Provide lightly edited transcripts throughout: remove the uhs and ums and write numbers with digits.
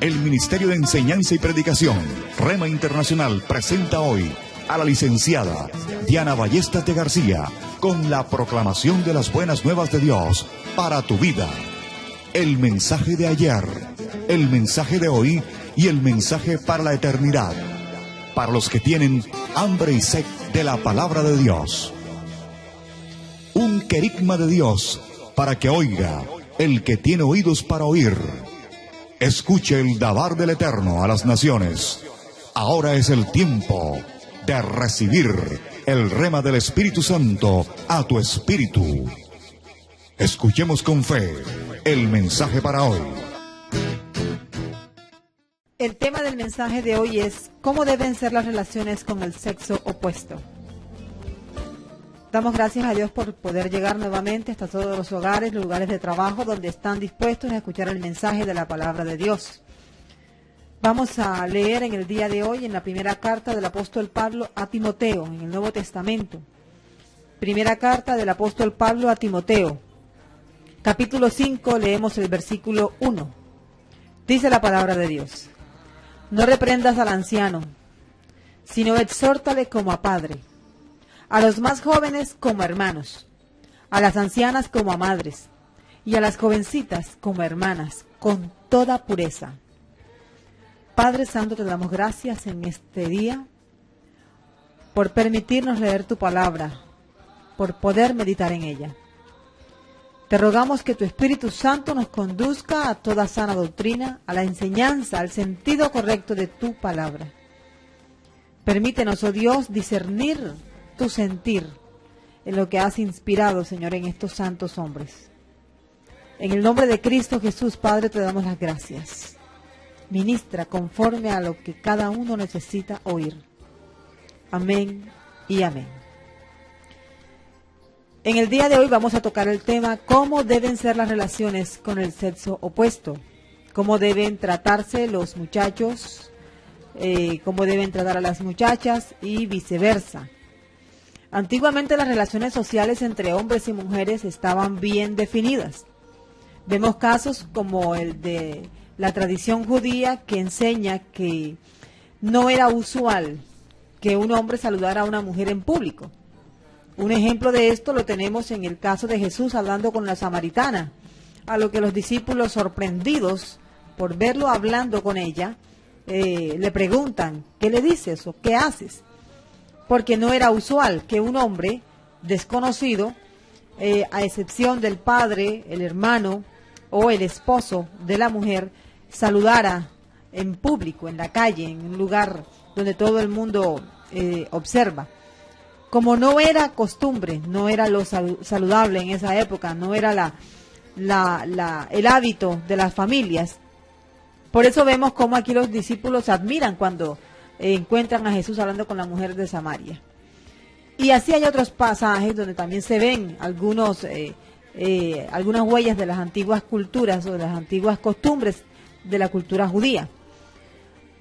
El Ministerio de Enseñanza y Predicación, Rema Internacional, presenta hoy a la licenciada Diana Ballestas de García con la proclamación de las buenas nuevas de Dios para tu vida. El mensaje de ayer, el mensaje de hoy y el mensaje para la eternidad. Para los que tienen hambre y sed de la palabra de Dios. Un querigma de Dios para que oiga el que tiene oídos para oír. Escuche el dabar del Eterno a las naciones. Ahora es el tiempo de recibir el rema del Espíritu Santo a tu espíritu. Escuchemos con fe el mensaje para hoy. El tema del mensaje de hoy es ¿cómo deben ser las relaciones con el sexo opuesto? Damos gracias a Dios por poder llegar nuevamente hasta todos los hogares, los lugares de trabajo donde están dispuestos a escuchar el mensaje de la palabra de Dios. Vamos a leer en el día de hoy en la primera carta del apóstol Pablo a Timoteo, en el Nuevo Testamento. Primera carta del apóstol Pablo a Timoteo. Capítulo 5, leemos el versículo 1. Dice la palabra de Dios: No reprendas al anciano, sino exhórtale como a padre, a los más jóvenes como hermanos, a las ancianas como a madres, y a las jovencitas como hermanas, con toda pureza. Padre Santo, te damos gracias en este día por permitirnos leer tu palabra, por poder meditar en ella. Te rogamos que tu Espíritu Santo nos conduzca a toda sana doctrina, a la enseñanza, al sentido correcto de tu palabra. Permítenos, oh Dios, discernir tu sentir en lo que has inspirado, Señor, en estos santos hombres. En el nombre de Cristo Jesús, Padre, te damos las gracias. Ministra conforme a lo que cada uno necesita oír. Amén y amén. En el día de hoy vamos a tocar el tema ¿cómo deben ser las relaciones con el sexo opuesto? ¿Cómo deben tratarse los muchachos? ¿Cómo deben tratar a las muchachas? Y viceversa. Antiguamente las relaciones sociales entre hombres y mujeres estaban bien definidas. Vemos casos como el de la tradición judía que enseña que no era usual que un hombre saludara a una mujer en público. Un ejemplo de esto lo tenemos en el caso de Jesús hablando con la samaritana, a lo que los discípulos, sorprendidos por verlo hablando con ella, le preguntan, ¿qué le dices o qué haces? Porque no era usual que un hombre desconocido, a excepción del padre, el hermano o el esposo de la mujer, saludara en público, en la calle, en un lugar donde todo el mundo observa. Como no era costumbre, no era lo saludable en esa época, no era el hábito de las familias. Por eso vemos cómo aquí los discípulos admiran cuando encuentran a Jesús hablando con la mujer de Samaria. Y así hay otros pasajes donde también se ven algunas huellas de las antiguas culturas o de las antiguas costumbres de la cultura judía.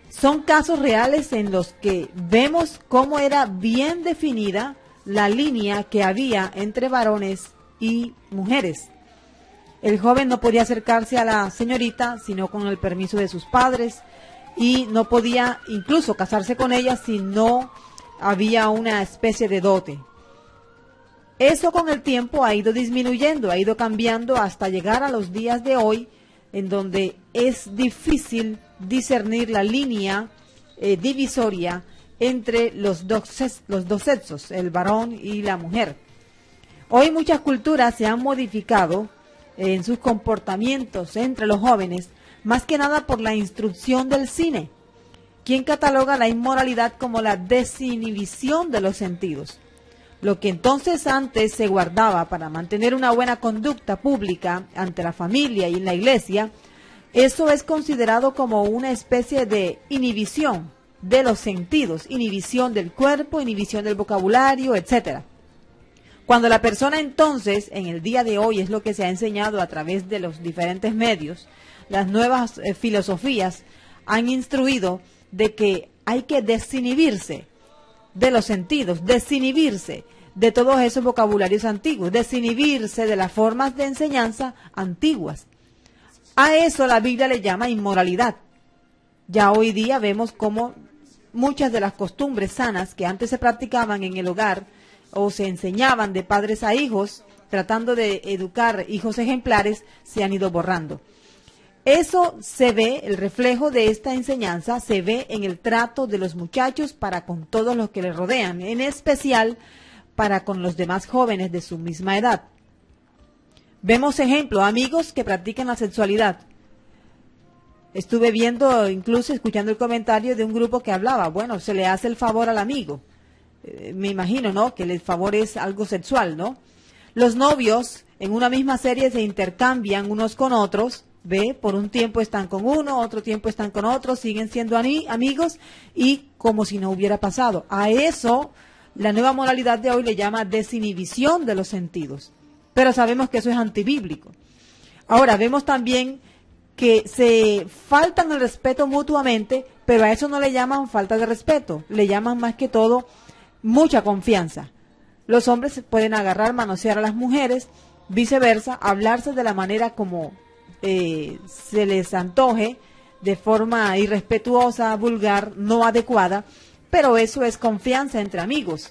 Son casos reales en los que vemos cómo era bien definida la línea que había entre varones y mujeres. El joven no podía acercarse a la señorita sino con el permiso de sus padres, y no podía incluso casarse con ella si no había una especie de dote. Eso con el tiempo ha ido disminuyendo, ha ido cambiando hasta llegar a los días de hoy, en donde es difícil discernir la línea divisoria entre los dos sexos, el varón y la mujer. Hoy muchas culturas se han modificado en sus comportamientos entre los jóvenes, más que nada por la instrucción del cine, quien cataloga la inmoralidad como la desinhibición de los sentidos. Lo que entonces antes se guardaba para mantener una buena conducta pública ante la familia y en la iglesia, eso es considerado como una especie de inhibición de los sentidos, inhibición del cuerpo, inhibición del vocabulario, etcétera. Cuando la persona entonces, en el día de hoy, es lo que se ha enseñado a través de los diferentes medios, las nuevas filosofías han instruido de que hay que desinhibirse de los sentidos, desinhibirse de todos esos vocabularios antiguos, desinhibirse de las formas de enseñanza antiguas. A eso la Biblia le llama inmoralidad. Ya hoy día vemos cómo muchas de las costumbres sanas que antes se practicaban en el hogar o se enseñaban de padres a hijos, tratando de educar hijos ejemplares, se han ido borrando. Eso se ve, el reflejo de esta enseñanza se ve en el trato de los muchachos para con todos los que les rodean, en especial para con los demás jóvenes de su misma edad. Vemos ejemplo, amigos que practican la sexualidad. Estuve viendo, incluso escuchando el comentario de un grupo que hablaba, bueno, se le hace el favor al amigo. Me imagino, ¿no? Que el favor es algo sexual, ¿no? Los novios en una misma serie se intercambian unos con otros, ¿ve? Por un tiempo están con uno, otro tiempo están con otro, siguen siendo amigos y como si no hubiera pasado. A eso la nueva moralidad de hoy le llama desinhibición de los sentidos. Pero sabemos que eso es antibíblico. Ahora, vemos también que se faltan el respeto mutuamente, pero a eso no le llaman falta de respeto, le llaman más que todo mucha confianza. Los hombres pueden agarrar, manosear a las mujeres, viceversa, hablarse de la manera como se les antoje, de forma irrespetuosa, vulgar, no adecuada, pero eso es confianza entre amigos.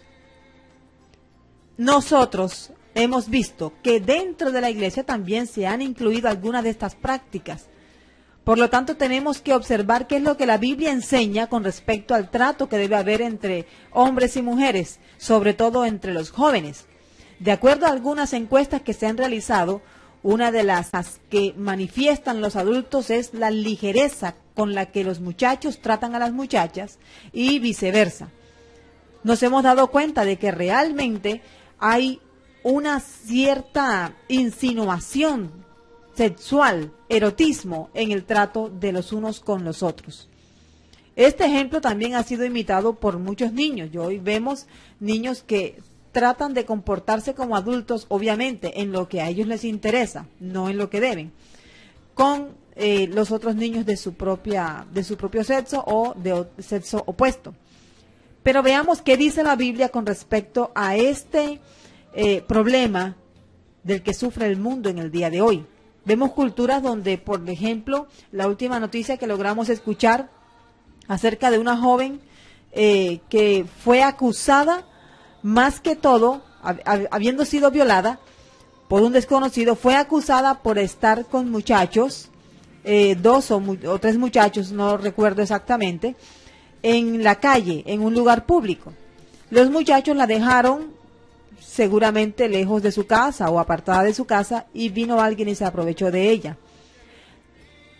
Nosotros hemos visto que dentro de la iglesia también se han incluido algunas de estas prácticas. Por lo tanto, tenemos que observar qué es lo que la Biblia enseña con respecto al trato que debe haber entre hombres y mujeres, sobre todo entre los jóvenes. De acuerdo a algunas encuestas que se han realizado, una de las que manifiestan los adultos es la ligereza con la que los muchachos tratan a las muchachas y viceversa. Nos hemos dado cuenta de que realmente hay una cierta insinuación sexual, erotismo en el trato de los unos con los otros. Este ejemplo también ha sido imitado por muchos niños. Hoy vemos niños que tratan de comportarse como adultos, obviamente, en lo que a ellos les interesa, no en lo que deben, con los otros niños de su propio sexo o de sexo opuesto. Pero veamos qué dice la Biblia con respecto a este problema del que sufre el mundo en el día de hoy. Vemos culturas donde, por ejemplo, la última noticia que logramos escuchar acerca de una joven que fue acusada, más que todo, habiendo sido violada por un desconocido, fue acusada por estar con muchachos, dos o tres muchachos, no recuerdo exactamente, en la calle, en un lugar público. Los muchachos la dejaron seguramente lejos de su casa o apartada de su casa y vino alguien y se aprovechó de ella.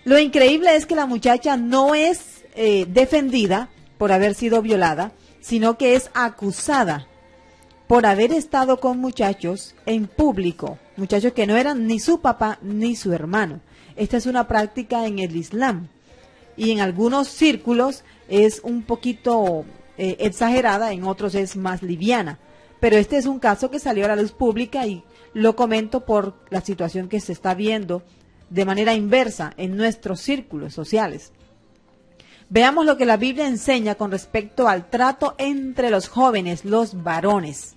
Lo increíble es que la muchacha no es defendida por haber sido violada, sino que es acusada por haber estado con muchachos en público, muchachos que no eran ni su papá ni su hermano. Esta es una práctica en el Islam y en algunos círculos es un poquito exagerada, en otros es más liviana. Pero este es un caso que salió a la luz pública y lo comento por la situación que se está viendo de manera inversa en nuestros círculos sociales. Veamos lo que la Biblia enseña con respecto al trato entre los jóvenes, los varones.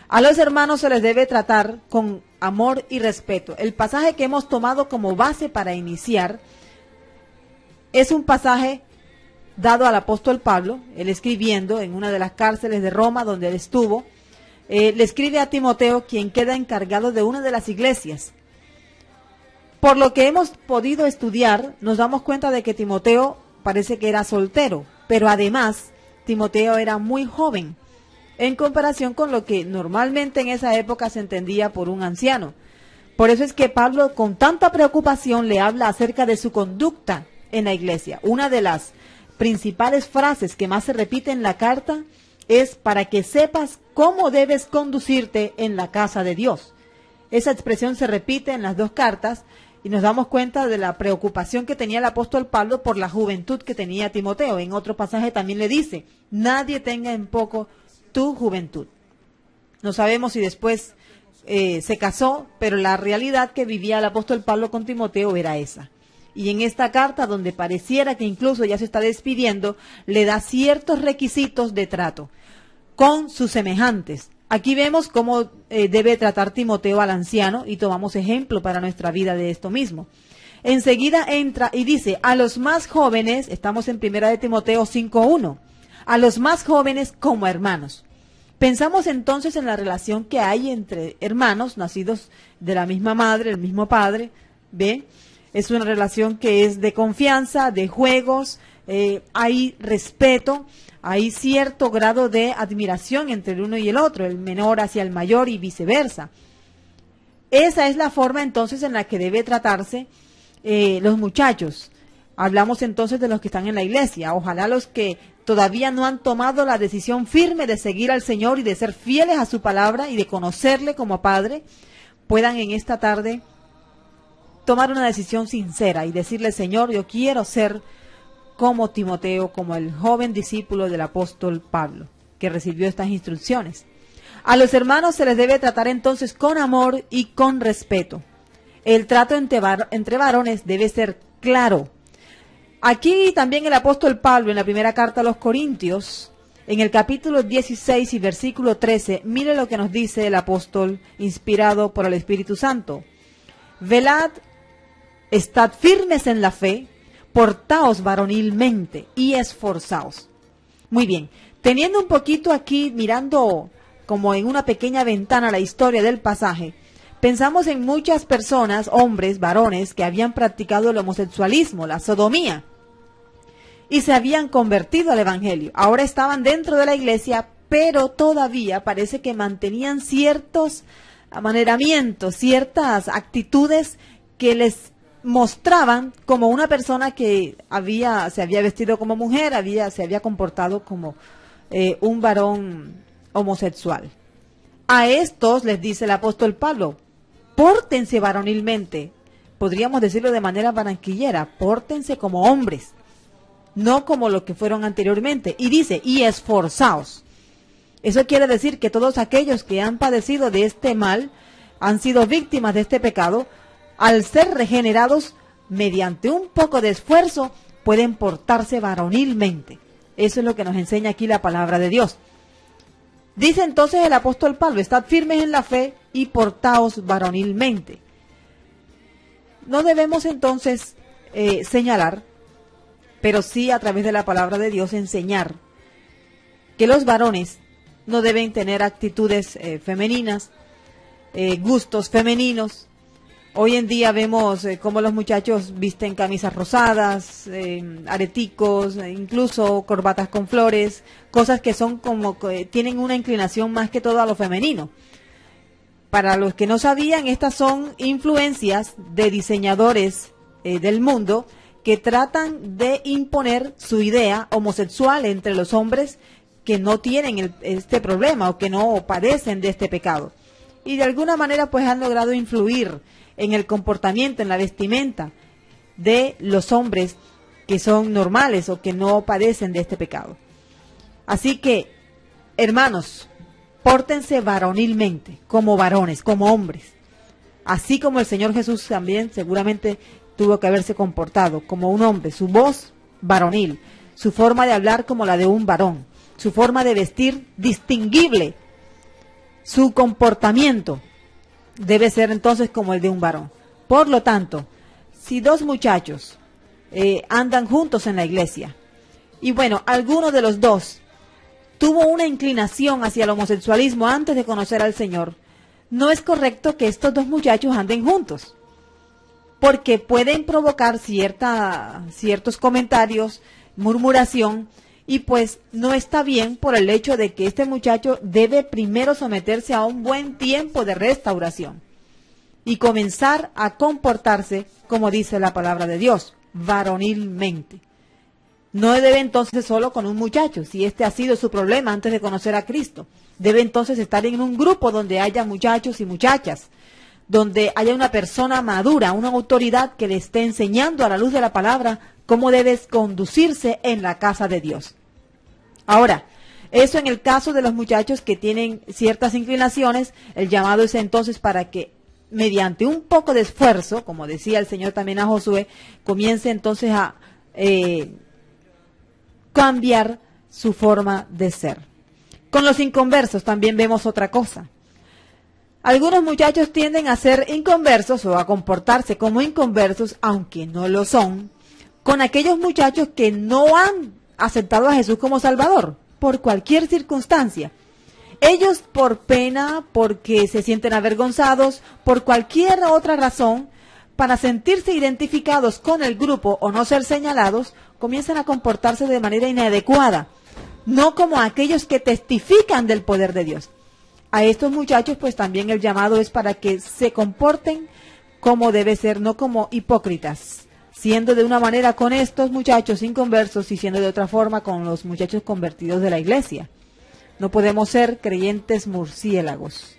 A los hermanos se les debe tratar con amor y respeto. El pasaje que hemos tomado como base para iniciar es un pasaje dado al apóstol Pablo, él escribiendo en una de las cárceles de Roma donde él estuvo, le escribe a Timoteo, quien queda encargado de una de las iglesias. Por lo que hemos podido estudiar, nos damos cuenta de que Timoteo parece que era soltero, pero además Timoteo era muy joven, en comparación con lo que normalmente en esa época se entendía por un anciano. Por eso es que Pablo con tanta preocupación le habla acerca de su conducta en la iglesia. Una de las principales frases que más se repite en la carta es para que sepas cómo debes conducirte en la casa de Dios. Esa expresión se repite en las dos cartas y nos damos cuenta de la preocupación que tenía el apóstol Pablo por la juventud que tenía Timoteo. En otro pasaje también le dice, nadie tenga en poco tu juventud. No sabemos si después se casó, pero la realidad que vivía el apóstol Pablo con Timoteo era esa. Y en esta carta, donde pareciera que incluso ya se está despidiendo, le da ciertos requisitos de trato con sus semejantes. Aquí vemos cómo debe tratar Timoteo al anciano y tomamos ejemplo para nuestra vida de esto mismo. enseguida entra y dice, a los más jóvenes, estamos en 1 de Timoteo 5:1, a los más jóvenes como hermanos. Pensamos entonces en la relación que hay entre hermanos nacidos de la misma madre, el mismo padre, ¿ve? Es una relación que es de confianza, de juegos, hay respeto, hay cierto grado de admiración entre el uno y el otro, el menor hacia el mayor y viceversa. Esa es la forma entonces en la que debe tratarse los muchachos. Hablamos entonces de los que están en la iglesia. Ojalá los que todavía no han tomado la decisión firme de seguir al Señor y de ser fieles a su palabra y de conocerle como Padre, puedan en esta tarde tomar una decisión sincera y decirle, Señor, yo quiero ser como Timoteo, como el joven discípulo del apóstol Pablo, que recibió estas instrucciones. A los hermanos se les debe tratar entonces con amor y con respeto. El trato entre varones debe ser claro. Aquí también el apóstol Pablo, en la primera carta a los Corintios, en el capítulo 16 y versículo 13, mire lo que nos dice el apóstol inspirado por el Espíritu Santo. Velad, estad firmes en la fe, portaos varonilmente y esforzaos. Muy bien, teniendo un poquito aquí, mirando como en una pequeña ventana la historia del pasaje, pensamos en muchas personas, hombres, varones, que habían practicado el homosexualismo, la sodomía, y se habían convertido al evangelio. Ahora estaban dentro de la iglesia, pero todavía parece que mantenían ciertos amaneramientos, ciertas actitudes que les mostraban como una persona que se había vestido como mujer, se había comportado como un varón homosexual. A estos les dice el apóstol Pablo, pórtense varonilmente, podríamos decirlo de manera barranquillera, pórtense como hombres, no como lo que fueron anteriormente. Y dice, y esforzaos. Eso quiere decir que todos aquellos que han padecido de este mal, han sido víctimas de este pecado, al ser regenerados mediante un poco de esfuerzo, pueden portarse varonilmente. Eso es lo que nos enseña aquí la palabra de Dios. Dice entonces el apóstol Pablo, estad firmes en la fe y portaos varonilmente. No debemos entonces señalar, pero sí a través de la palabra de Dios enseñar que los varones no deben tener actitudes femeninas, gustos femeninos. Hoy en día vemos cómo los muchachos visten camisas rosadas, areticos, incluso corbatas con flores, cosas que son como tienen una inclinación más que todo a lo femenino. Para los que no sabían, estas son influencias de diseñadores del mundo que tratan de imponer su idea homosexual entre los hombres que no tienen este problema o que no padecen de este pecado. Y de alguna manera pues han logrado influir en el comportamiento, en la vestimenta de los hombres que son normales o que no padecen de este pecado. Así que, hermanos, pórtense varonilmente, como varones, como hombres. Así como el Señor Jesús también seguramente tuvo que haberse comportado como un hombre, su voz varonil, su forma de hablar como la de un varón, su forma de vestir distinguible, su comportamiento debe ser entonces como el de un varón. Por lo tanto, si dos muchachos andan juntos en la iglesia, y bueno, alguno de los dos tuvo una inclinación hacia el homosexualismo antes de conocer al Señor, no es correcto que estos dos muchachos anden juntos, porque pueden provocar ciertos comentarios, murmuración, y pues no está bien por el hecho de que este muchacho debe primero someterse a un buen tiempo de restauración y comenzar a comportarse como dice la palabra de Dios, varonilmente. No debe entonces solo con un muchacho, si este ha sido su problema antes de conocer a Cristo. Debe entonces estar en un grupo donde haya muchachos y muchachas, donde haya una persona madura, una autoridad que le esté enseñando a la luz de la palabra cómo debes conducirse en la casa de Dios. Ahora, eso en el caso de los muchachos que tienen ciertas inclinaciones, el llamado es entonces para que mediante un poco de esfuerzo, como decía el Señor también a Josué, comience entonces a cambiar su forma de ser. Con los inconversos también vemos otra cosa. Algunos muchachos tienden a ser inconversos o a comportarse como inconversos, aunque no lo son, con aquellos muchachos que no han aceptado a Jesús como Salvador, por cualquier circunstancia. Ellos por pena, porque se sienten avergonzados, por cualquier otra razón, para sentirse identificados con el grupo o no ser señalados, comienzan a comportarse de manera inadecuada, no como aquellos que testifican del poder de Dios. A estos muchachos pues también el llamado es para que se comporten como debe ser, no como hipócritas, siendo de una manera con estos muchachos inconversos y siendo de otra forma con los muchachos convertidos de la iglesia. No podemos ser creyentes murciélagos.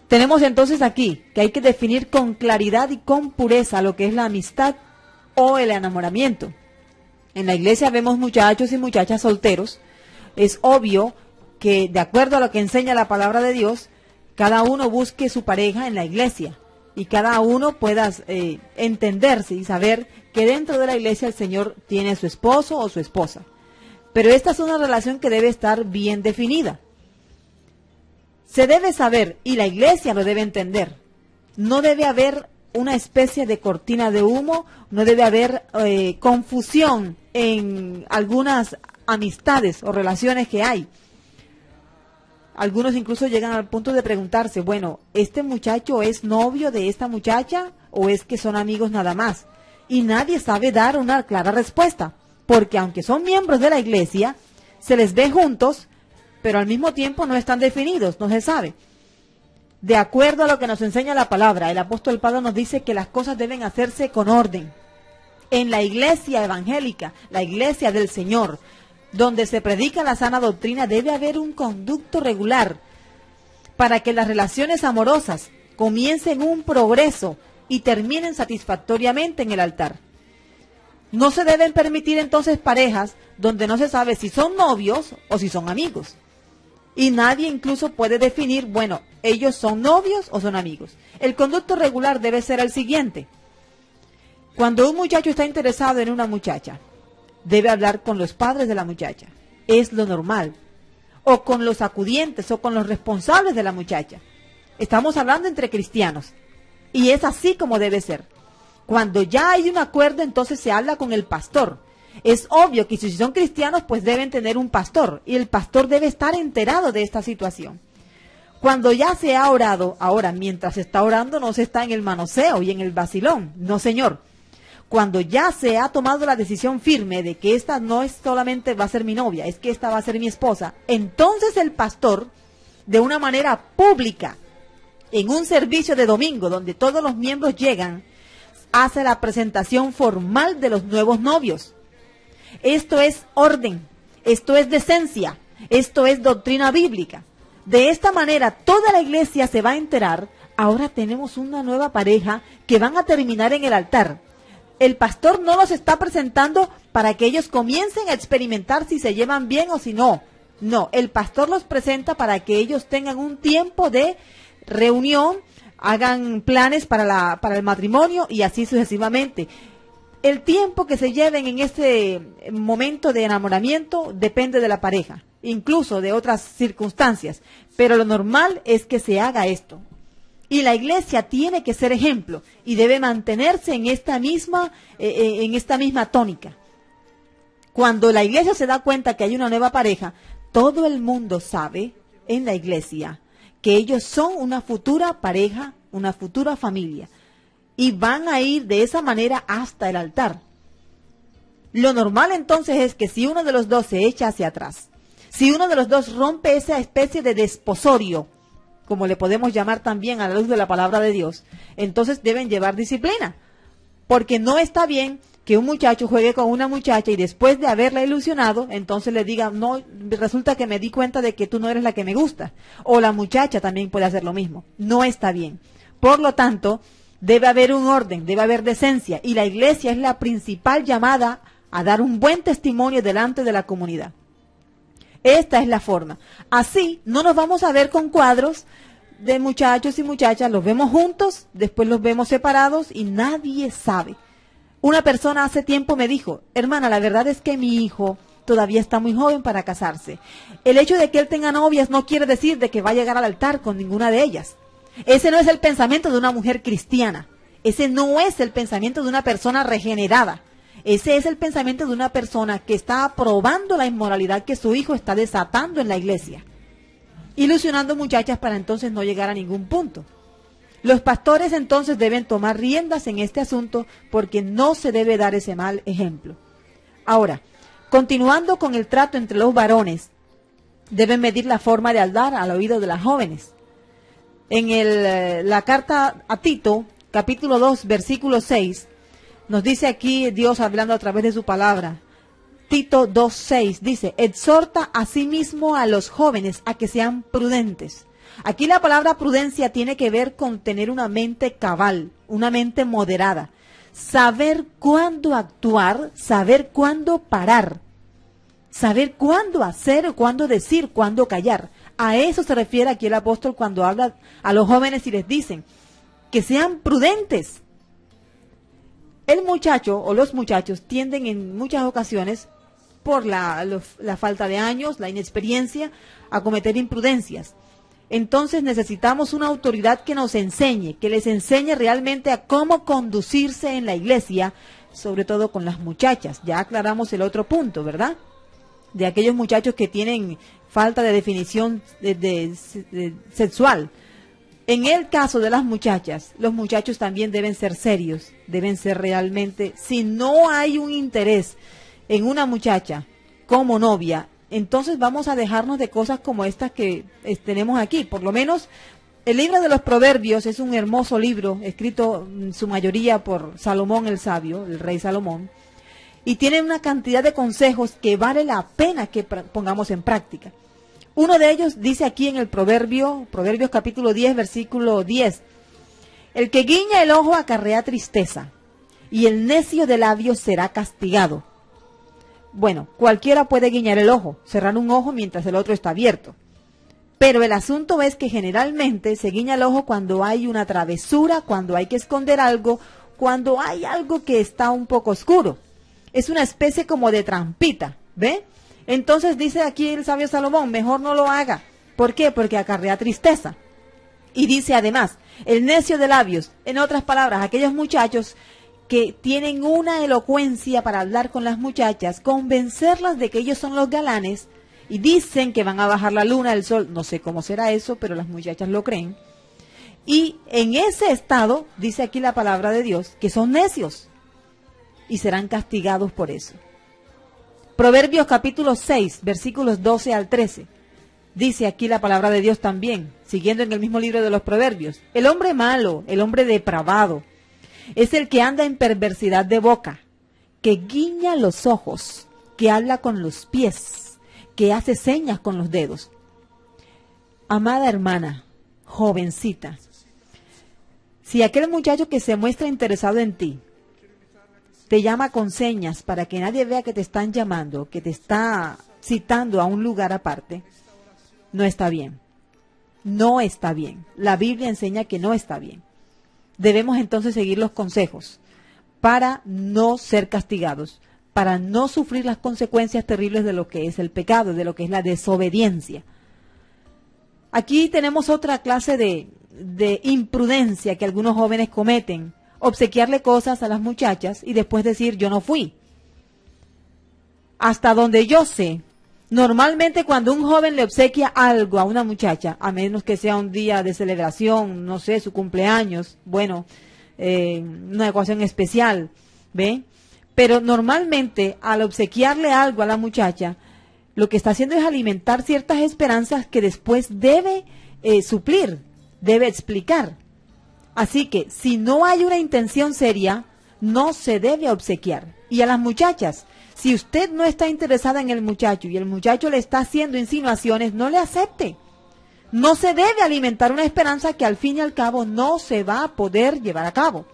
Tenemos entonces aquí que hay que definir con claridad y con pureza lo que es la amistad o el enamoramiento. En la iglesia vemos muchachos y muchachas solteros. Es obvio que de acuerdo a lo que enseña la palabra de Dios, cada uno busque su pareja en la iglesia y cada uno pueda entenderse y saber que dentro de la iglesia el Señor tiene a su esposo o su esposa. Pero esta es una relación que debe estar bien definida. Se debe saber, y la iglesia lo debe entender, no debe haber una especie de cortina de humo, no debe haber confusión en algunas amistades o relaciones que hay. Algunos incluso llegan al punto de preguntarse, bueno, ¿este muchacho es novio de esta muchacha o es que son amigos nada más? Y nadie sabe dar una clara respuesta, porque aunque son miembros de la iglesia, se les ve juntos, pero al mismo tiempo no están definidos, no se sabe. De acuerdo a lo que nos enseña la palabra, el apóstol Pablo nos dice que las cosas deben hacerse con orden. En la iglesia evangélica, la iglesia del Señor, donde se predica la sana doctrina, debe haber un conducto regular para que las relaciones amorosas comiencen un progreso y terminen satisfactoriamente en el altar. No se deben permitir entonces parejas donde no se sabe si son novios o si son amigos. Y nadie incluso puede definir, bueno, ellos son novios o son amigos. El conducto regular debe ser el siguiente. Cuando un muchacho está interesado en una muchacha, debe hablar con los padres de la muchacha. Es lo normal. O con los acudientes o con los responsables de la muchacha. Estamos hablando entre cristianos. Y es así como debe ser. Cuando ya hay un acuerdo, entonces se habla con el pastor. Es obvio que si son cristianos, pues deben tener un pastor. Y el pastor debe estar enterado de esta situación. Cuando ya se ha orado, ahora, mientras se está orando, no se está en el manoseo y en el vacilón. No, señor. Cuando ya se ha tomado la decisión firme de que esta no es solamente va a ser mi novia, es que esta va a ser mi esposa, entonces el pastor, de una manera pública, en un servicio de domingo donde todos los miembros llegan, hace la presentación formal de los nuevos novios. Esto es orden, esto es decencia, esto es doctrina bíblica. De esta manera toda la iglesia se va a enterar, ahora tenemos una nueva pareja que van a terminar en el altar. El pastor no los está presentando para que ellos comiencen a experimentar si se llevan bien o si no. No, el pastor los presenta para que ellos tengan un tiempo de reunión, hagan planes para el matrimonio y así sucesivamente. El tiempo que se lleven en este momento de enamoramiento depende de la pareja, incluso de otras circunstancias, pero lo normal es que se haga esto. Y la iglesia tiene que ser ejemplo y debe mantenerse en esta misma tónica. Cuando la iglesia se da cuenta que hay una nueva pareja, todo el mundo sabe en la iglesia que ellos son una futura pareja, una futura familia. Y van a ir de esa manera hasta el altar. Lo normal entonces es que si uno de los dos se echa hacia atrás, si uno de los dos rompe esa especie de desposorio, como le podemos llamar también a la luz de la palabra de Dios, entonces deben llevar disciplina. Porque no está bien que un muchacho juegue con una muchacha y después de haberla ilusionado, entonces le diga, no, resulta que me di cuenta de que tú no eres la que me gusta. O la muchacha también puede hacer lo mismo. No está bien. Por lo tanto, debe haber un orden, debe haber decencia. Y la iglesia es la principal llamada a dar un buen testimonio delante de la comunidad. Esta es la forma. Así no nos vamos a ver con cuadros de muchachos y muchachas, los vemos juntos, después los vemos separados y nadie sabe. Una persona hace tiempo me dijo, hermana, la verdad es que mi hijo todavía está muy joven para casarse. El hecho de que él tenga novias no quiere decir de que va a llegar al altar con ninguna de ellas. Ese no es el pensamiento de una mujer cristiana. Ese no es el pensamiento de una persona regenerada. Ese es el pensamiento de una persona que está aprobando la inmoralidad que su hijo está desatando en la iglesia, ilusionando muchachas para entonces no llegar a ningún punto. Los pastores entonces deben tomar riendas en este asunto porque no se debe dar ese mal ejemplo. Ahora, continuando con el trato entre los varones, deben medir la forma de hablar al oído de las jóvenes. En la carta a Tito, capítulo 2, versículo 6, nos dice aquí Dios hablando a través de su palabra. Tito 2:6 dice, exhorta a sí mismo a los jóvenes a que sean prudentes. Aquí la palabra prudencia tiene que ver con tener una mente cabal, una mente moderada. Saber cuándo actuar, saber cuándo parar, saber cuándo hacer, cuándo decir, cuándo callar. A eso se refiere aquí el apóstol cuando habla a los jóvenes y les dicen que sean prudentes. El muchacho o los muchachos tienden en muchas ocasiones, por la falta de años, la inexperiencia, a cometer imprudencias. Entonces necesitamos una autoridad que nos enseñe, que les enseñe realmente a cómo conducirse en la iglesia, sobre todo con las muchachas. Ya aclaramos el otro punto, ¿verdad? De aquellos muchachos que tienen falta de definición sexual. En el caso de las muchachas, los muchachos también deben ser serios, deben ser realmente, si no hay un interés en una muchacha como novia, entonces vamos a dejarnos de cosas como estas que tenemos aquí. Por lo menos el libro de los Proverbios es un hermoso libro, escrito en su mayoría por Salomón el sabio, el rey Salomón, y tiene una cantidad de consejos que vale la pena que pongamos en práctica. Uno de ellos dice aquí en el Proverbios capítulo 10, versículo 10, el que guiña el ojo acarrea tristeza, y el necio de labios será castigado. Bueno, cualquiera puede guiñar el ojo, cerrar un ojo mientras el otro está abierto. Pero el asunto es que generalmente se guiña el ojo cuando hay una travesura, cuando hay que esconder algo, cuando hay algo que está un poco oscuro. Es una especie como de trampita, ¿ve? Entonces dice aquí el sabio Salomón, mejor no lo haga. ¿Por qué? Porque acarrea tristeza. Y dice además, el necio de labios, en otras palabras, aquellos muchachos que tienen una elocuencia para hablar con las muchachas, convencerlas de que ellos son los galanes, y dicen que van a bajar la luna, el sol, no sé cómo será eso, pero las muchachas lo creen. Y en ese estado, dice aquí la palabra de Dios, que son necios, y serán castigados por eso. Proverbios capítulo 6, versículos 12 al 13. Dice aquí la palabra de Dios también, siguiendo en el mismo libro de los Proverbios. El hombre malo, el hombre depravado, es el que anda en perversidad de boca, que guiña los ojos, que habla con los pies, que hace señas con los dedos. Amada hermana, jovencita, si aquel muchacho que se muestra interesado en ti, te llama con señas para que nadie vea que te están llamando, que te está citando a un lugar aparte, no está bien. No está bien. La Biblia enseña que no está bien. Debemos entonces seguir los consejos para no ser castigados, para no sufrir las consecuencias terribles de lo que es el pecado, de lo que es la desobediencia. Aquí tenemos otra clase de imprudencia que algunos jóvenes cometen. Obsequiarle cosas a las muchachas y después decir yo no fui. Hasta donde yo sé, normalmente cuando un joven le obsequia algo a una muchacha, a menos que sea un día de celebración, no sé, su cumpleaños, bueno, una ocasión especial, ¿ve? Pero normalmente al obsequiarle algo a la muchacha, lo que está haciendo es alimentar ciertas esperanzas que después debe suplir, debe explicar. Así que si no hay una intención seria, no se debe obsequiar. Y a las muchachas, si usted no está interesada en el muchacho y el muchacho le está haciendo insinuaciones, no le acepte. No se debe alimentar una esperanza que al fin y al cabo no se va a poder llevar a cabo.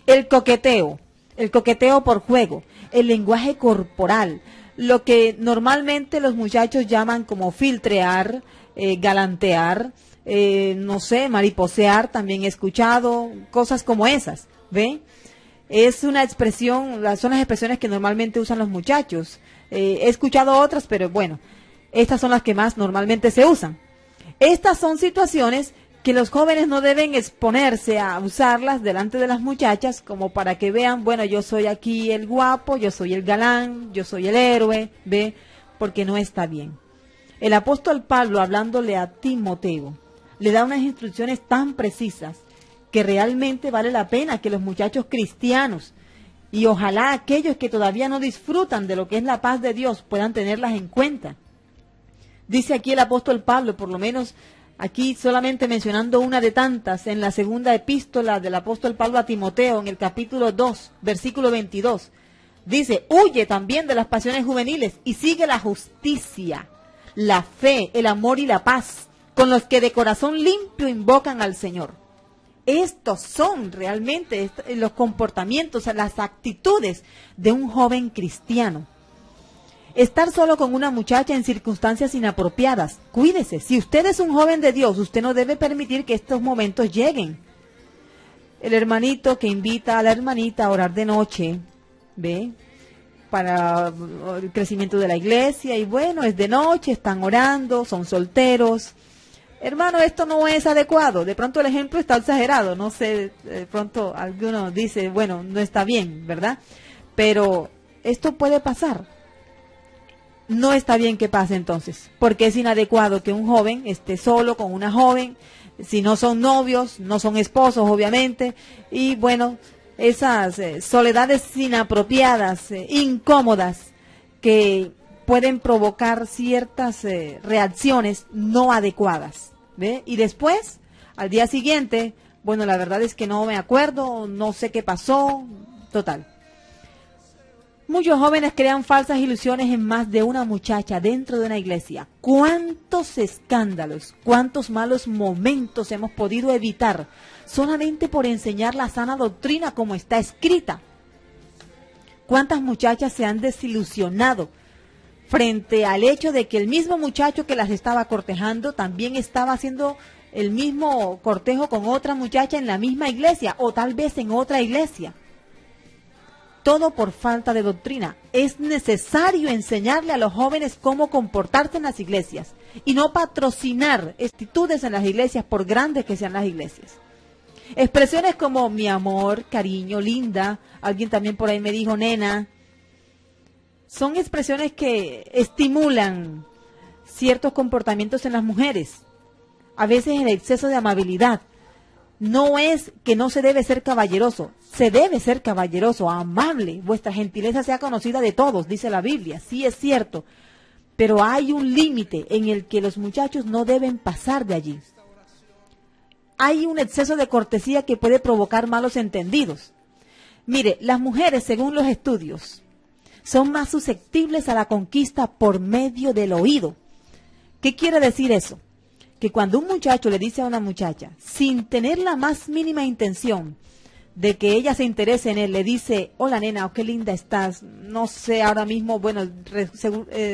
El coqueteo por juego, el lenguaje corporal, lo que normalmente los muchachos llaman como filtrear, galantear, no sé, mariposear, también he escuchado, cosas como esas, ¿ve? Es una expresión, son las expresiones que normalmente usan los muchachos. He escuchado otras, pero bueno, estas son las que más normalmente se usan. Estas son situaciones que los jóvenes no deben exponerse a usarlas delante de las muchachas como para que vean, bueno, yo soy aquí el guapo, yo soy el galán, yo soy el héroe, ¿ve? Porque no está bien. El apóstol Pablo, hablándole a Timoteo, le da unas instrucciones tan precisas que realmente vale la pena que los muchachos cristianos y ojalá aquellos que todavía no disfrutan de lo que es la paz de Dios puedan tenerlas en cuenta. Dice aquí el apóstol Pablo, por lo menos aquí solamente mencionando una de tantas, en la segunda epístola del apóstol Pablo a Timoteo, en el capítulo 2, versículo 22, dice, huye también de las pasiones juveniles y sigue la justicia, la fe, el amor y la paz, con los que de corazón limpio invocan al Señor. Estos son realmente los comportamientos, las actitudes de un joven cristiano. Estar solo con una muchacha en circunstancias inapropiadas. Cuídese, si usted es un joven de Dios, usted no debe permitir que estos momentos lleguen. El hermanito que invita a la hermanita a orar de noche, ¿ve? Para el crecimiento de la iglesia, y bueno, es de noche, están orando, son solteros. Hermano, esto no es adecuado. De pronto el ejemplo está exagerado. No sé, de pronto alguno dice, bueno, no está bien, ¿verdad? Pero esto puede pasar. No está bien que pase entonces, porque es inadecuado que un joven esté solo con una joven, si no son novios, no son esposos, obviamente, y bueno, esas soledades inapropiadas, incómodas, que pueden provocar ciertas reacciones no adecuadas, ¿ve? Y después, al día siguiente, bueno, la verdad es que no me acuerdo, no sé qué pasó, total. Muchos jóvenes crean falsas ilusiones en más de una muchacha dentro de una iglesia. ¿Cuántos escándalos, cuántos malos momentos hemos podido evitar solamente por enseñar la sana doctrina como está escrita? ¿Cuántas muchachas se han desilusionado frente al hecho de que el mismo muchacho que las estaba cortejando también estaba haciendo el mismo cortejo con otra muchacha en la misma iglesia o tal vez en otra iglesia? Todo por falta de doctrina. Es necesario enseñarle a los jóvenes cómo comportarse en las iglesias y no patrocinar actitudes en las iglesias por grandes que sean las iglesias. Expresiones como mi amor, cariño, linda, alguien también por ahí me dijo nena, son expresiones que estimulan ciertos comportamientos en las mujeres. A veces el exceso de amabilidad. No es que no se debe ser caballeroso, se debe ser caballeroso, amable. Vuestra gentileza sea conocida de todos, dice la Biblia, sí es cierto. Pero hay un límite en el que los muchachos no deben pasar de allí. Hay un exceso de cortesía que puede provocar malos entendidos. Mire, las mujeres, según los estudios, son más susceptibles a la conquista por medio del oído. ¿Qué quiere decir eso? Que cuando un muchacho le dice a una muchacha, sin tener la más mínima intención de que ella se interese en él, le dice, hola nena, oh, qué linda estás, no sé, ahora mismo, bueno,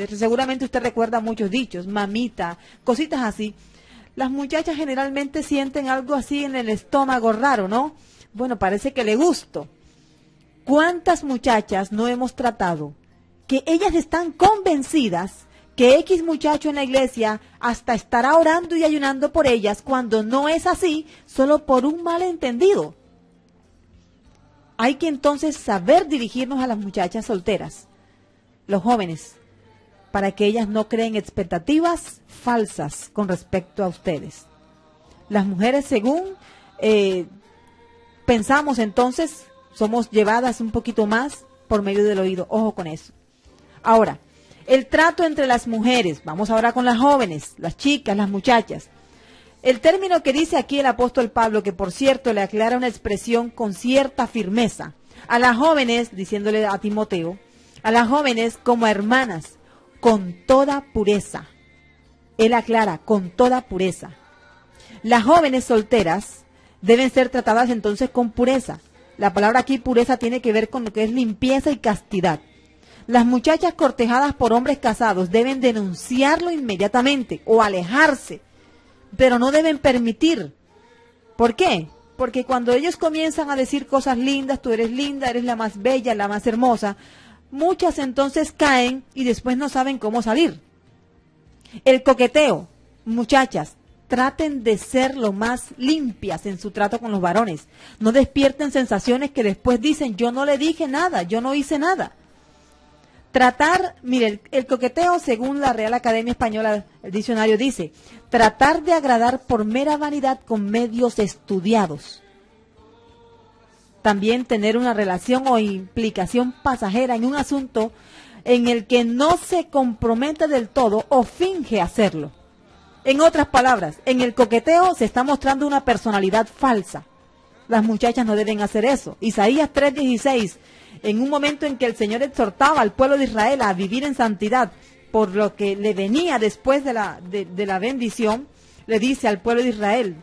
seguramente usted recuerda muchos dichos, mamita, cositas así. Las muchachas generalmente sienten algo así en el estómago raro, ¿no? Bueno, parece que le gusto. ¿Cuántas muchachas no hemos tratado que ellas están convencidas que X muchacho en la iglesia hasta estará orando y ayunando por ellas cuando no es así, solo por un malentendido? Hay que entonces saber dirigirnos a las muchachas solteras, los jóvenes, para que ellas no creen expectativas falsas con respecto a ustedes. Las mujeres, según pensamos entonces, somos llevadas un poquito más por medio del oído. Ojo con eso. Ahora, el trato entre las mujeres, vamos ahora con las jóvenes, las chicas, las muchachas. El término que dice aquí el apóstol Pablo, que por cierto le aclara una expresión con cierta firmeza, a las jóvenes, diciéndole a Timoteo, a las jóvenes como hermanas, con toda pureza. Él aclara, con toda pureza. Las jóvenes solteras deben ser tratadas entonces con pureza. La palabra aquí pureza tiene que ver con lo que es limpieza y castidad. Las muchachas cortejadas por hombres casados deben denunciarlo inmediatamente o alejarse, pero no deben permitir. ¿Por qué? Porque cuando ellos comienzan a decir cosas lindas, tú eres linda, eres la más bella, la más hermosa, muchas entonces caen y después no saben cómo salir. El coqueteo, muchachas, traten de ser lo más limpias en su trato con los varones. No despierten sensaciones que después dicen, yo no le dije nada, yo no hice nada. Tratar, mire, el coqueteo, según la Real Academia Española, el diccionario dice, tratar de agradar por mera vanidad con medios estudiados. También tener una relación o implicación pasajera en un asunto en el que no se compromete del todo o finge hacerlo. En otras palabras, en el coqueteo se está mostrando una personalidad falsa. Las muchachas no deben hacer eso. Isaías 3:16, en un momento en que el Señor exhortaba al pueblo de Israel a vivir en santidad, por lo que le venía después de la bendición, le dice al pueblo de Israel,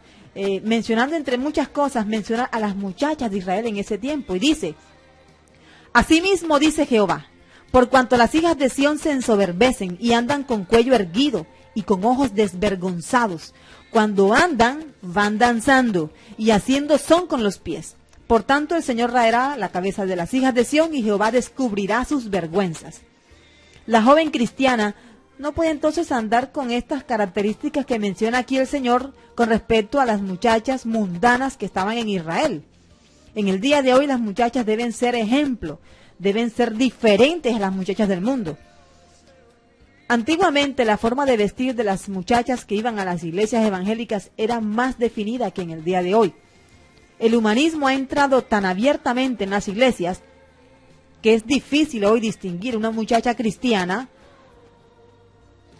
mencionando entre muchas cosas, menciona a las muchachas de Israel en ese tiempo, y dice, asimismo dice Jehová, por cuanto las hijas de Sión se ensoberbecen y andan con cuello erguido y con ojos desvergonzados, cuando andan, van danzando y haciendo son con los pies. Por tanto, el Señor raerá la cabeza de las hijas de Sión y Jehová descubrirá sus vergüenzas. La joven cristiana no puede entonces andar con estas características que menciona aquí el Señor con respecto a las muchachas mundanas que estaban en Israel. En el día de hoy las muchachas deben ser ejemplo, deben ser diferentes a las muchachas del mundo. Antiguamente la forma de vestir de las muchachas que iban a las iglesias evangélicas era más definida que en el día de hoy. El humanismo ha entrado tan abiertamente en las iglesias que es difícil hoy distinguir una muchacha cristiana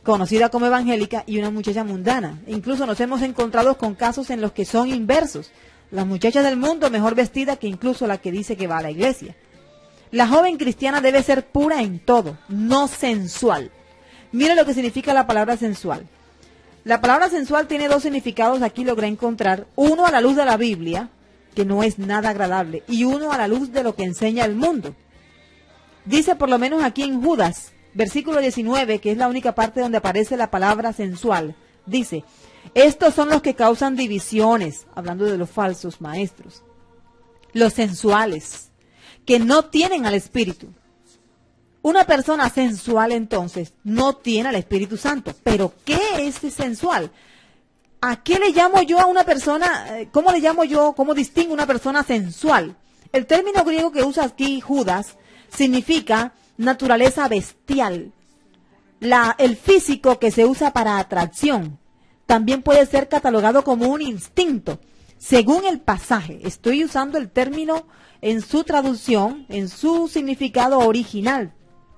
conocida como evangélica y una muchacha mundana. Incluso nos hemos encontrado con casos en los que son inversos. Las muchachas del mundo mejor vestida que incluso la que dice que va a la iglesia. La joven cristiana debe ser pura en todo, no sensual. Mire lo que significa la palabra sensual. La palabra sensual tiene dos significados, aquí logré encontrar. Uno a la luz de la Biblia, que no es nada agradable, y uno a la luz de lo que enseña el mundo. Dice por lo menos aquí en Judas, versículo 19, que es la única parte donde aparece la palabra sensual. Dice, estos son los que causan divisiones, hablando de los falsos maestros, los sensuales, que no tienen al Espíritu. Una persona sensual entonces no tiene al Espíritu Santo. ¿Pero qué es sensual? ¿A qué le llamo yo a una persona? ¿Cómo le llamo yo? ¿Cómo distingo una persona sensual? El término griego que usa aquí Judas significa naturaleza bestial. El físico que se usa para atracción también puede ser catalogado como un instinto. Según el pasaje, estoy usando el término en su traducción, en su significado original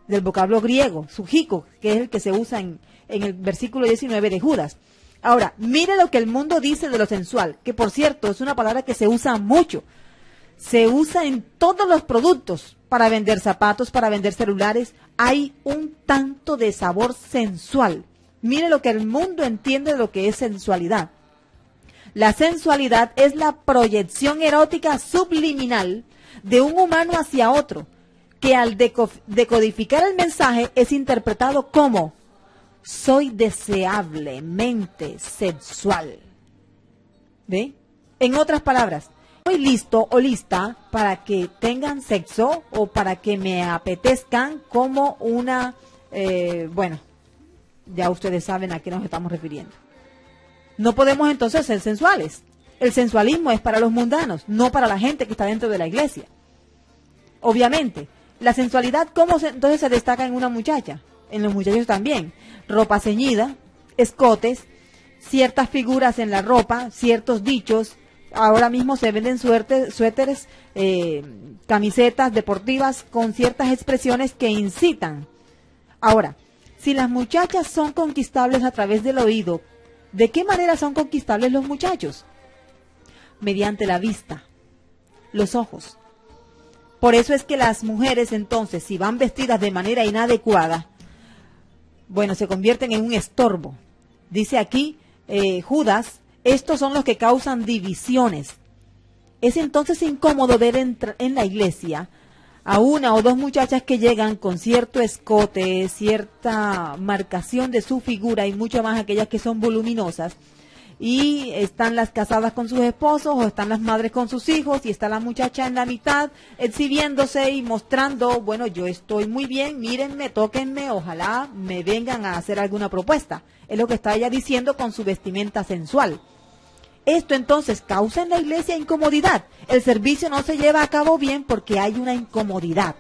del vocablo griego, sujiko, que es el que se usa en el versículo 19 de Judas. Ahora, mire lo que el mundo dice de lo sensual, que por cierto es una palabra que se usa mucho. Se usa en todos los productos, para vender zapatos, para vender celulares. Hay un tanto de sabor sensual. Mire lo que el mundo entiende de lo que es sensualidad. La sensualidad es la proyección erótica subliminal de un humano hacia otro, que al decodificar el mensaje es interpretado como soy deseablemente sexual. ¿Ve? En otras palabras, soy listo o lista para que tengan sexo o para que me apetezcan como una, bueno, ya ustedes saben a qué nos estamos refiriendo. No podemos entonces ser sensuales. El sensualismo es para los mundanos, no para la gente que está dentro de la iglesia. Obviamente, la sensualidad, ¿cómo entonces se destaca en una muchacha? En los muchachos también. Ropa ceñida, escotes, ciertas figuras en la ropa, ciertos dichos. Ahora mismo se venden suéteres, camisetas deportivas con ciertas expresiones que incitan. Ahora, si las muchachas son conquistables a través del oído, ¿de qué manera son conquistables los muchachos? Mediante la vista, los ojos. Por eso es que las mujeres entonces, si van vestidas de manera inadecuada, bueno, se convierten en un estorbo. Dice aquí Judas, estos son los que causan divisiones. Es entonces incómodo ver en la iglesia a una o dos muchachas que llegan con cierto escote, cierta marcación de su figura y mucho más aquellas que son voluminosas y están las casadas con sus esposos o están las madres con sus hijos y está la muchacha en la mitad exhibiéndose y mostrando, bueno, yo estoy muy bien, mírenme, tóquenme, ojalá me vengan a hacer alguna propuesta. Es lo que está ella diciendo con su vestimenta sensual. Esto entonces causa en la iglesia incomodidad. El servicio no se lleva a cabo bien porque hay una incomodidad,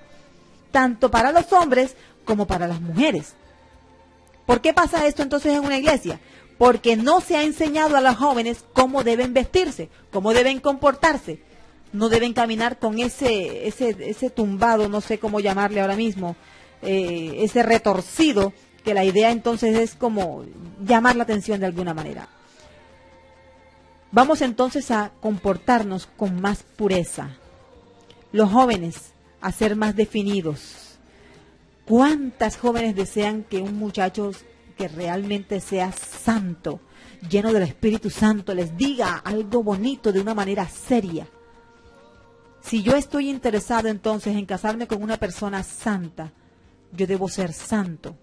tanto para los hombres como para las mujeres. ¿Por qué pasa esto entonces en una iglesia? Porque no se ha enseñado a los jóvenes cómo deben vestirse, cómo deben comportarse. No deben caminar con ese tumbado, no sé cómo llamarle ahora mismo, ese retorcido, que la idea entonces es como llamar la atención de alguna manera. Vamos entonces a comportarnos con más pureza. Los jóvenes a ser más definidos. ¿Cuántas jóvenes desean que un muchacho que realmente sea santo, lleno del Espíritu Santo, les diga algo bonito de una manera seria? Si yo estoy interesado entonces en casarme con una persona santa, yo debo ser santo,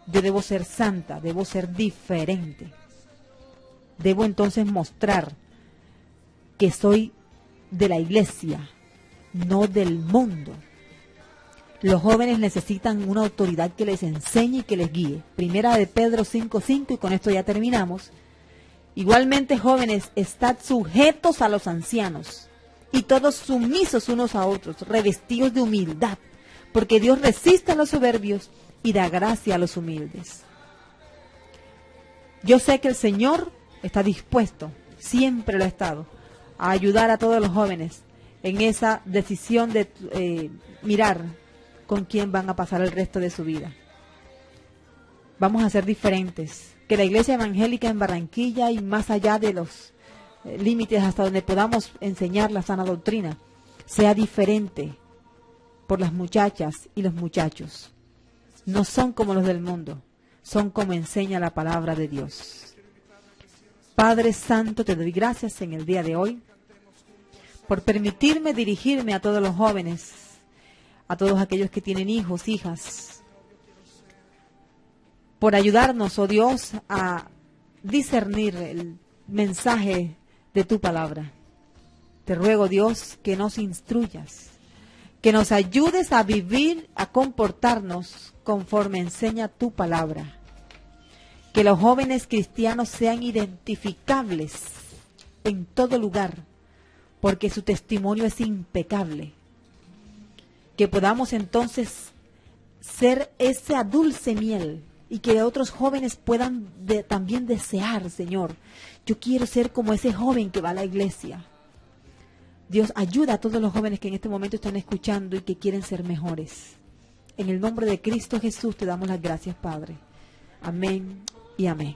yo debo ser santa, debo ser diferente. Debo entonces mostrar que soy de la iglesia, no del mundo. Los jóvenes necesitan una autoridad que les enseñe y que les guíe. Primera de Pedro 5:5, y con esto ya terminamos. Igualmente, jóvenes, estad sujetos a los ancianos, y todos sumisos unos a otros, revestidos de humildad, porque Dios resiste a los soberbios y da gracia a los humildes. Yo sé que el Señor está dispuesto, siempre lo ha estado, a ayudar a todos los jóvenes en esa decisión de mirar con quién van a pasar el resto de su vida. Vamos a ser diferentes. Que la iglesia evangélica en Barranquilla y más allá de los límites hasta donde podamos enseñar la sana doctrina, sea diferente por las muchachas y los muchachos. No son como los del mundo, son como enseña la palabra de Dios. Padre Santo, te doy gracias en el día de hoy por permitirme dirigirme a todos los jóvenes, a todos aquellos que tienen hijos, hijas, por ayudarnos, oh Dios, a discernir el mensaje de tu palabra. Te ruego, Dios, que nos instruyas, que nos ayudes a vivir, a comportarnos conforme enseña tu palabra. Que los jóvenes cristianos sean identificables en todo lugar, porque su testimonio es impecable. Que podamos entonces ser esa dulce miel y que otros jóvenes puedan también desear, Señor, yo quiero ser como ese joven que va a la iglesia. Dios, ayuda a todos los jóvenes que en este momento están escuchando y que quieren ser mejores. En el nombre de Cristo Jesús te damos las gracias, Padre. Amén y amén.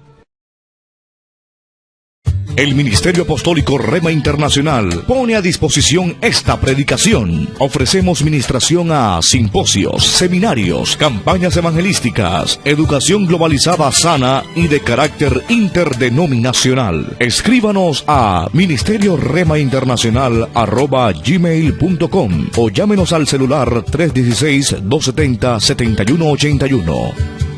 El Ministerio Apostólico Rema Internacional pone a disposición esta predicación. Ofrecemos ministración a simposios, seminarios, campañas evangelísticas, educación globalizada sana y de carácter interdenominacional. Escríbanos a ministerio-rema-internacional@gmail.com o llámenos al celular 316-270-7181.